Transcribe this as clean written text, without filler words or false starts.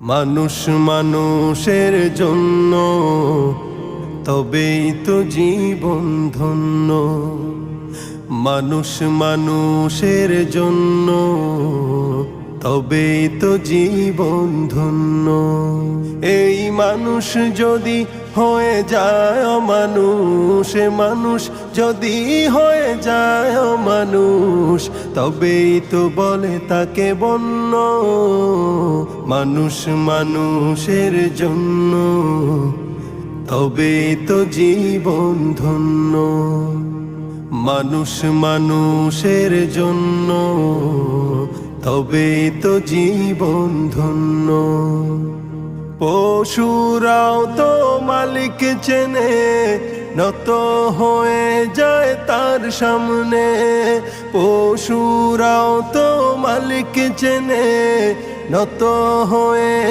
মানুষ মানুষের জন্য, তবেই তো জীবন ধন্য। মানুষ মানুষের জন্য, তবেই তো জীবন ধন্য। এই মানুষ যদি হয়ে যায় অমানুষ, মানুষ যদি হয়ে যায় অমানুষ, তবেই তো বলে তাকে বন্য। মানুষ মানুষের জন্য, তবেই তো জীবন ধন্য। মানুষ মানুষের জন্য, তবেই তো জীবন ধন্য। পশুরাও তো মালিক চেনে, নত হয়ে যায় তার সামনে। পশুরাও তো মালিক চেনে, নত হয়ে